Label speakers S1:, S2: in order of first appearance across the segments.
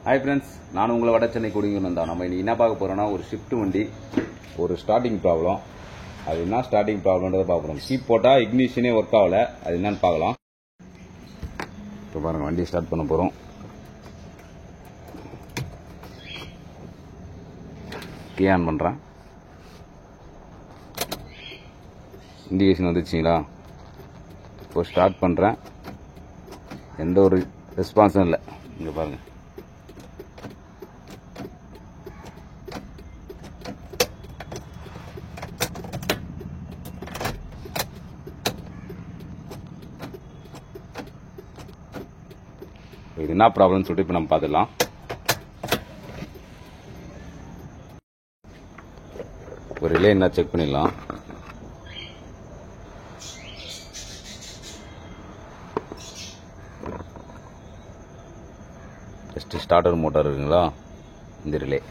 S1: Hi friends, நான் உங்களை வட சென்னை குடிங்கன்னு தான். நம்ம இன்னைக்கு என்ன பார்க்க போறோம்னா, ஒரு ஷிஃப்ட் வண்டி, ஒரு ஸ்டார்டிங் ப்ராப்ளம். அது என்ன ஸ்டார்டிங் ப்ராப்ளம்ன்றதை பார்க்குறோம். கீப் போட்டால் இக்னிஷனே ஒர்க் ஆகலை, அது என்னன்னு பார்க்கலாம். இப்போ பாருங்கள், வண்டி ஸ்டார்ட் பண்ண போகிறோம். கீ ஆன் பண்ணுறேன். இண்டிகேஷன் வந்துச்சுங்களா? இப்போ ஸ்டார்ட் பண்ணுறேன். எந்த ஒரு ரெஸ்பான்ஸும் இல்லை. இங்கே பாருங்கள், இது என்ன ப்ராப்ளம்னு சொல்லிட்டு இப்போ நம்ம பார்த்துடலாம். ஒரு ரிலே என்ன செக் பண்ணிடலாம். ஜஸ்ட் ஸ்டார்டர் மோட்டார் இருக்குங்களா, இந்த ரிலே.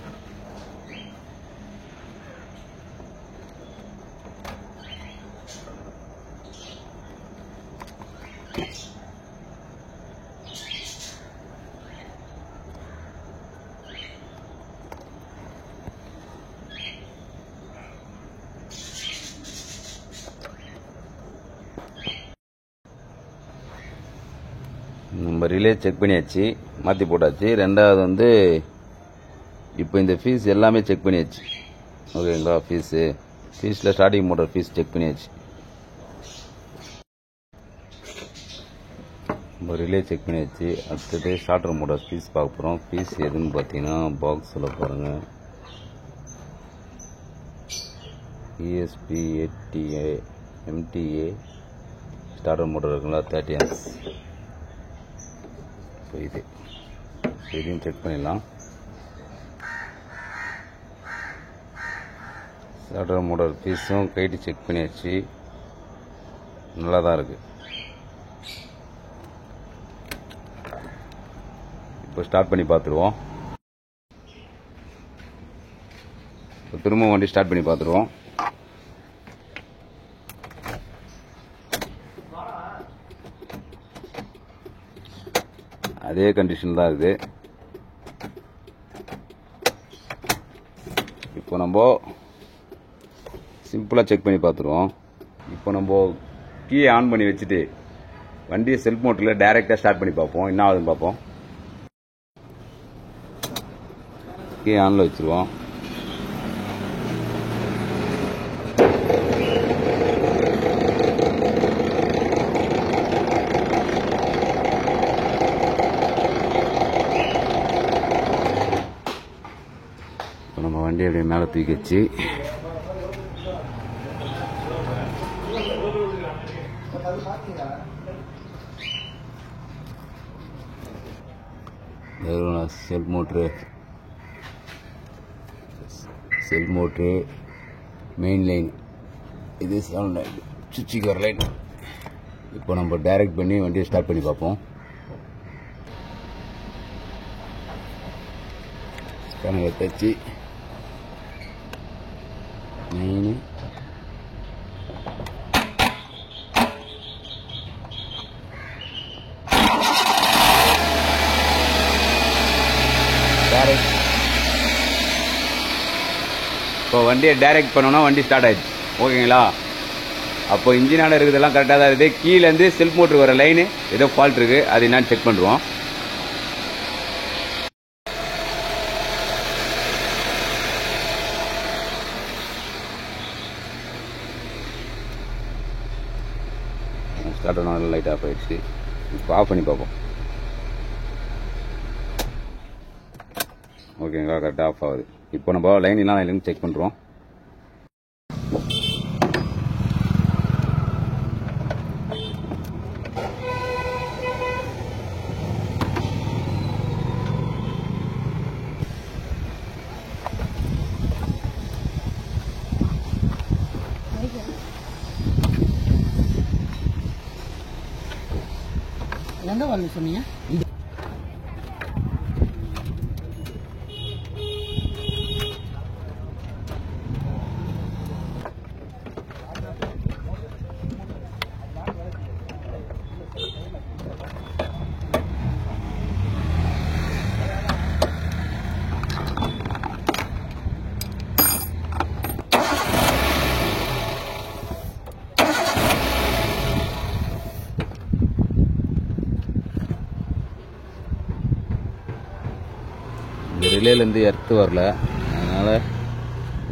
S1: நம்ம ரிலே செக் பண்ணியாச்சு, மாற்றி போட்டாச்சு. ரெண்டாவது வந்து இப்போ இந்த ஃபீஸ் எல்லாமே செக் பண்ணியாச்சு. ஓகேங்களா? ஃபீஸில் ஸ்டார்டிங் மோட்டார் ஃபீஸ் செக் பண்ணியாச்சு. நம்ம ரிலே செக் பண்ணியாச்சு. அடுத்தது ஸ்டார்டர் மோட்டார் ஃபீஸ் பார்க்க போகிறோம். ஃபீஸ் எதுன்னு பார்த்தீங்கன்னா, பாக்ஸில் பாருங்கள், ESP ATA MTA starter motor இருக்குங்களா, 30 amps. இதையும் செக் பண்ணிடலாம். ஸ்டார்டர் மோட்டார் பீஸும் கைட்டு செக் பண்ணியாச்சு, நல்லா தான் இருக்கு. இப்போ ஸ்டார்ட் பண்ணி பார்த்துருவோம். திரும்ப வண்டி ஸ்டார்ட் பண்ணி பார்த்துருவோம். அதே கண்டிஷன் தான் இருக்குது. இப்போ நம்ம சிம்பிளாக செக் பண்ணி பார்த்துருவோம். இப்போ நம்ம கீயை ஆன் பண்ணி வச்சுட்டு வண்டியை செல்ஃப் மோட்டரில் டைரெக்டாக ஸ்டார்ட் பண்ணி பார்ப்போம், என்ன ஆகுதுன்னு பார்ப்போம். கீயை ஆனில் வச்சுருவோம். நம்ம வண்டி அப்படியே மேலே தூக்கி வச்சு செல் மோட்ரு மெயின் லைன், இது 7 லைன், சுவிட்சுக்கு வர லைன். இப்போ நம்ம டைரக்ட் பண்ணி வண்டியை ஸ்டார்ட் பண்ணி பார்ப்போம். ஸ்கேனர் தச்சு மெயின் டைரக்ட். இப்போ வண்டியை டைரக்ட் பண்ணோன்னா வண்டி ஸ்டார்ட் ஆயிடுச்சு. ஓகேங்களா? அப்போ இன்ஜினால இருக்கிறதெல்லாம் கரெக்டாக தான் இருக்குது. கீழேருந்து செல்ஃப் மோட்டர் வர லைனு ஏதோ ஃபால்ட் இருக்குது, அது என்னன்னு செக் பண்ணுறோம். ஸ்டார்ட் ஆன லைட் ஆஃப் ஆயிடுச்சு. இப்போ ஆஃப் பண்ணி பார்ப்போம். ஓகேங்களா? கரெக்டாக ஆஃப் ஆகுது. இப்போ நம்ம லைன் எல்லாம் இல்லைன்னு செக் பண்ணுறோம்.
S2: எங்க வரணும் சொன்னீங்க?
S1: இந்த ரிலேலேருந்து எர்த்து வரல, அதனால்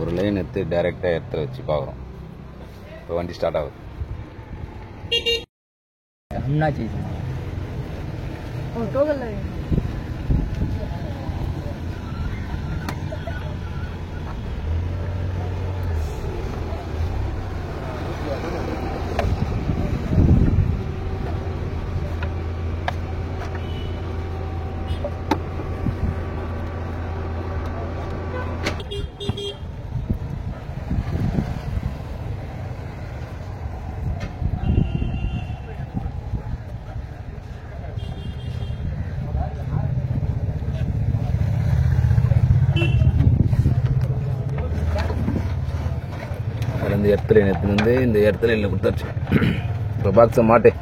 S1: ஒரு லைன் எடுத்து டைரெக்டாக எர்த்தில் வச்சு பார்க்குறோம். இப்போ வண்டி ஸ்டார்ட் ஆகுது. இந்த இடத்துல எடுத்துட்டு வந்து இந்த இடத்துல இல்லை கொடுத்தாச்சு. இப்போ பாக்ஸை மாட்டேன்.